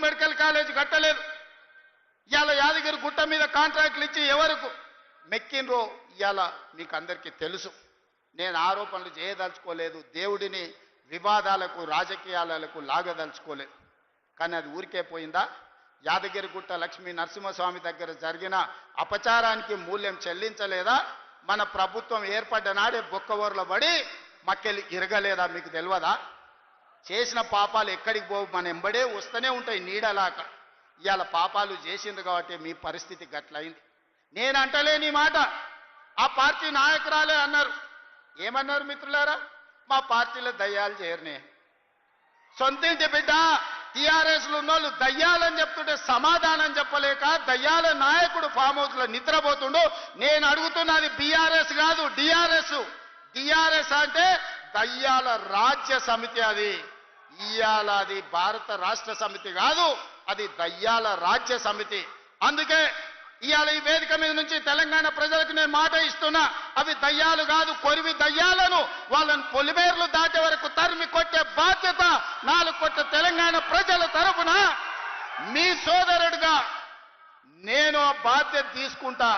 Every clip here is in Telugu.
మెడికల్ కాలేజ్ కట్టలేదు. ఇవాళ యాదగిరి గుట్ట మీద కాంట్రాక్టులు ఇచ్చి ఎవరికి మెక్కినరో ఇవాళ మీకు అందరికీ తెలుసు. నేను ఆరోపణలు చేయదలుచుకోలేదు, దేవుడిని వివాదాలకు రాజకీయాలకు లాగదలుచుకోలేదు. కానీ అది ఊరికే పోయిందా? యాదగిరిగుట్ట లక్ష్మీ నరసింహస్వామి దగ్గర జరిగిన అపచారానికి మూల్యం చెల్లించలేదా? మన ప్రభుత్వం ఏర్పడ్డ నాడే బొక్కవోర్ల పడి మక్కెలి ఇరగలేదా? మీకు తెలియదా? చేసిన పాపాలు ఎక్కడికి పోవు, మన ఎంబడే వస్తూనే ఉంటాయి నీడలాక. ఇవాళ పాపాలు చేసిండ్రు కాబట్టి మీ పరిస్థితి గట్లయింది. నేను అంటలేని మాట ఆ పార్టీ నాయకురాలే అన్నారు. ఏమన్నారు మిత్రులారా? మా పార్టీలో దయ్యాలు చేరనే. సొంతింటి బిడ్డ టీఆర్ఎస్లు ఉన్నోళ్ళు దయ్యాలని చెప్తుంటే సమాధానం చెప్పలేక దయ్యాల నాయకుడు ఫామ్ హౌస్లో నిద్రపోతుండు. నేను అడుగుతున్నది బీఆర్ఎస్ కాదు, డిఆర్ఎస్. డిఆర్ఎస్ అంటే దయ్యాల రాజ్య సమితి. అది ఇయాల అది భారత రాష్ట్ర సమితి కాదు, అది దయ్యాల రాజ్య సమితి. అందుకే ఇవాళ ఈ వేదిక మీద నుంచి తెలంగాణ ప్రజలకు నేను మాట ఇస్తున్నా, అవి దయ్యాలు కాదు, కొరివి దయ్యాలను వాళ్ళని పొలిమేర్లు దాటే వరకు తరిమి కొట్టే బాధ్యత 4 కోట్ల తెలంగాణ ప్రజల తరఫున మీ సోదరుడిగా నేను ఆ బాధ్యత తీసుకుంటా.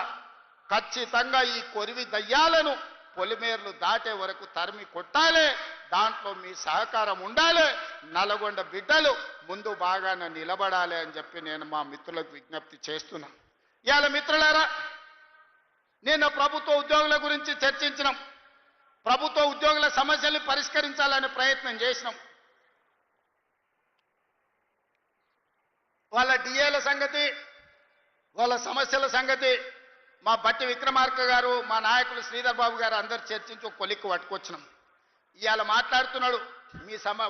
ఖచ్చితంగా ఈ కొరివి దయ్యాలను పొలిమేర్లు దాటే వరకు తరిమి కొట్టాలి. దాంట్లో మీ సహకారం ఉండాలి. నల్గొండ బిడ్డలు ముందు బాగానే నిలబడాలి అని చెప్పి నేను మా మిత్రులకు విజ్ఞప్తి చేస్తున్నా. ఇవాళ మిత్రులారా, నేను ప్రభుత్వ ఉద్యోగుల గురించి చర్చించినాం. ప్రభుత్వ ఉద్యోగుల సమస్యల్ని పరిష్కరించాలనే ప్రయత్నం చేసినాం. వాళ్ళ డిఏల సంగతి, వాళ్ళ సమస్యల సంగతి మా బట్టి విక్రమార్క గారు, మా నాయకులు శ్రీధర్ బాబు గారు అందరు చర్చించి ఒక కొలిక్కు పట్టుకొచ్చినాం. ఇవాళ మాట్లాడుతున్నాడు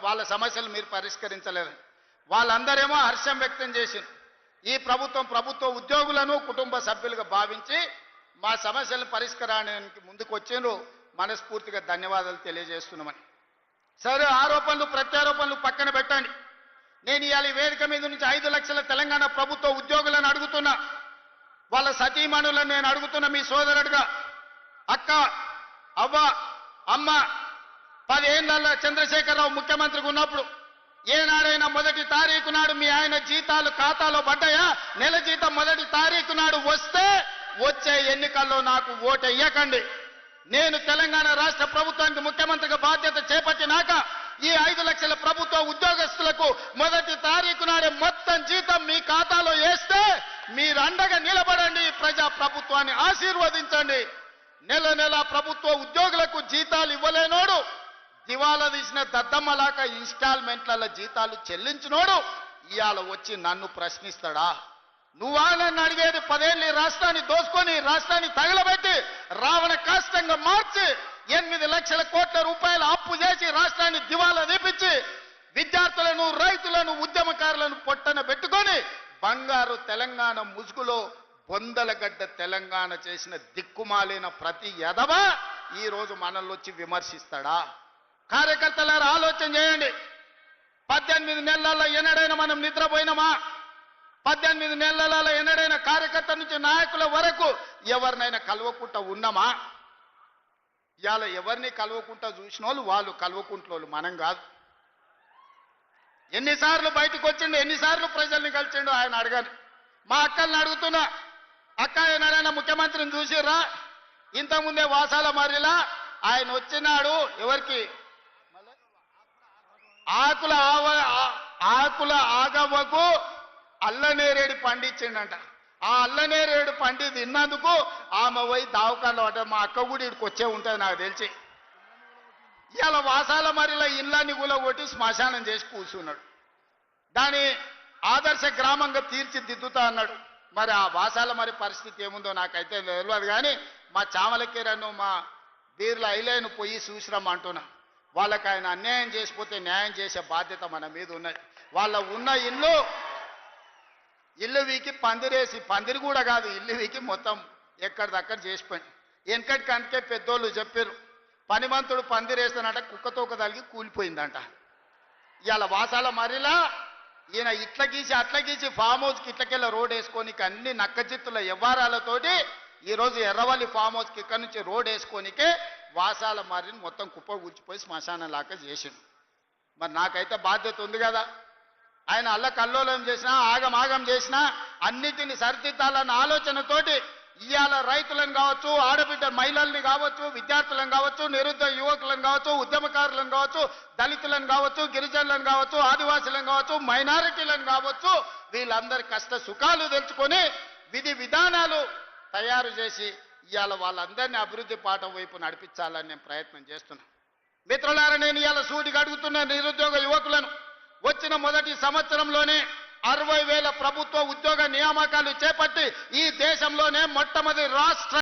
వాళ్ళ సమస్యలు మీరు పరిష్కరించలేదని. వాళ్ళందరేమో హర్షం వ్యక్తం చేసింది. ఈ ప్రభుత్వ ఉద్యోగులను కుటుంబ సభ్యులుగా భావించి మా సమస్యలను పరిష్కారానికి ముందుకు వచ్చిండ్రు. మనస్ఫూర్తిగా ధన్యవాదాలు తెలియజేస్తున్నామని. సరే, ఆరోపణలు ప్రత్యారోపణలు పక్కన పెట్టండి. నేను ఇవాళ ఈ వేదిక మీద నుంచి 5 లక్షల తెలంగాణ ప్రభుత్వ ఉద్యోగులను అడుగుతున్నా, వాళ్ళ సతీమణులను నేను అడుగుతున్నా మీ సోదరుడుగా. అక్క, అవ్వ, అమ్మ, 10 ఏళ్ల చంద్రశేఖరరావు ముఖ్యమంత్రిగా ఉన్నప్పుడు ఏనాడైనా 1వ తారీఖు నాడు మీ ఆయన జీతాలు ఖాతాలో పడ్డాయా? నెల జీతం 1వ తారీఖు నాడు వస్తే వచ్చే ఎన్నికల్లో నాకు ఓటెయ్యకండి. నేను తెలంగాణ రాష్ట్ర ప్రభుత్వానికి ముఖ్యమంత్రిగా బాధ్యత చేపట్టినాక ఈ 5 లక్షల ప్రభుత్వ ఉద్యోగస్తులకు 1వ తారీఖు నాడే మొత్తం జీతం మీ ఖాతాలో వేస్తే మీరు అండగా నిలబడండి, ప్రజా ప్రభుత్వాన్ని ఆశీర్వదించండి. నెల నెల ప్రభుత్వ ఉద్యోగులకు జీతాలు ఇవ్వలేనోడు, దివాలా తీసిన దద్దమ్మలాక ఇన్స్టాల్మెంట్ల జీతాలు చెల్లించినోడు ఇవాళ వచ్చి నన్ను ప్రశ్నిస్తాడా? నువ్వా నన్ను అడిగేది? 10 ఏళ్ళు ఈ రాష్ట్రాన్ని దోసుకొని, రాష్ట్రాన్ని తగలబెట్టి, రావణ కాష్టంగా మార్చి 8 లక్షల కోట్ల రూపాయల అప్పు చేసి రాష్ట్రాన్ని దివాలా తీపించి విద్యార్థులను, రైతులను, ఉద్యమకారులను పొట్టన పెట్టుకొని బంగారు తెలంగాణ ముసుగులో బొందలగడ్డ తెలంగాణ చేసిన దిక్కుమాలిన ప్రతి ఎదవ ఈ రోజు మనల్ని వచ్చి విమర్శిస్తాడా? కార్యకర్తలారా ఆలోచన చేయండి. 18 నెలల్లో ఎన్నడైనా మనం నిద్రపోయినామా? 18 నెలలలో ఎన్నడైనా కార్యకర్త నుంచి నాయకుల వరకు ఎవరినైనా కలవకుండా ఉన్నామా? ఇవాళ ఎవరిని కలవకుండా చూసిన వాళ్ళు కలవకుంటోళ్ళు, మనం కాదు. ఎన్నిసార్లు బయటకు వచ్చిండు, ఎన్నిసార్లు ప్రజల్ని కలిసిండు ఆయన అడగాలి. మా అక్కల్ని అడుగుతున్నా, అక్క ఏనాడైనా ముఖ్యమంత్రిని చూసిర్రా? ఇంతకుముందే వాసాల మర్రిలా ఆయన వచ్చినాడు, ఎవరికి ఆకుల ఆగవ్వకు అల్లనేరేడు పండించిండంట. ఆ అల్లనేరేడు పండి తిన్నందుకు ఆమె పోయి దావకాల్లో పడ్డ. మా అక్క కూడా ఇక్కడికి వచ్చే ఉంటుంది నాకు తెలిసి. ఇవాళ వాసాల మరిలో ఇళ్ళని కూలగొట్టి శ్మశానం చేసి కూర్చున్నాడు. దాని ఆదర్శ గ్రామంగా తీర్చిదిద్దుతా అన్నాడు. మరి ఆ వాసాల మరి పరిస్థితి ఏముందో నాకైతే తెలియదు. కానీ మా చామలకీరను, మా బీర్ల ఐలేను పోయి చూసిరమ్మంటున్నా. వాళ్ళకి ఆయన అన్యాయం చేసిపోతే న్యాయం చేసే బాధ్యత మన మీద ఉన్నది. వాళ్ళ ఉన్న ఇల్లు వీకి పందిరేసి, పందిరి కూడా కాదు, ఇల్లు వీకి మొత్తం ఎక్కడిదక్కడ చేసిపోయింది. వెనకటికి అందుకే పెద్దోళ్ళు చెప్పారు, పనిమంతుడు పందిరేస్తానంట కుక్కతోక తలిగి కూలిపోయిందంట. ఇవాళ వాసాల మరిలా ఈయన ఇట్ల గీసి అట్ల గీసి ఫామ్ హౌస్కి ఇట్లకెళ్ళ రోడ్ వేసుకోనికి అన్ని నక్కజిత్తుల వ్యవహారాలతోటి ఈరోజు ఎర్రవల్లి ఫామ్ హౌస్కి ఇక్కడి నుంచి రోడ్ వేసుకోనికే వాసాల మర్రిని మొత్తం కుప్ప కూర్చిపోయి శ్మశానం లాగా చేసిండు. మరి నాకైతే బాధ్యత ఉంది కదా. ఆయన అల్లకల్లోలం చేసినా ఆగమాగం చేసినా అన్నిటిని సరిదిద్దాలన్న ఆలోచనతోటి ఇవాళ రైతులను కావచ్చు, ఆడబిడ్డ మహిళల్ని కావచ్చు, విద్యార్థులను కావచ్చు, నిరుద్యోగ యువకులను కావచ్చు, ఉద్యమకారులను కావచ్చు, దళితులను కావచ్చు, గిరిజనులను కావచ్చు, ఆదివాసులను కావచ్చు, మైనారిటీలను కావచ్చు, వీళ్ళందరి కష్ట సుఖాలు తెలుసుకొని విధి విధానాలు తయారు చేసి ఇవాళ వాళ్ళందరినీ అభివృద్ధి పాఠం వైపు నడిపించాలని నేను ప్రయత్నం చేస్తున్నాను. మిత్రులారా, నేను ఇవాళ సూటిగా అడుగుతున్న నిరుద్యోగ యువకులను, వచ్చిన మొదటి సంవత్సరంలోనే 60,000 ప్రభుత్వ ఉద్యోగ నియామకాలు చేపట్టి ఈ దేశంలోనే మొట్టమొదటి రాష్ట్ర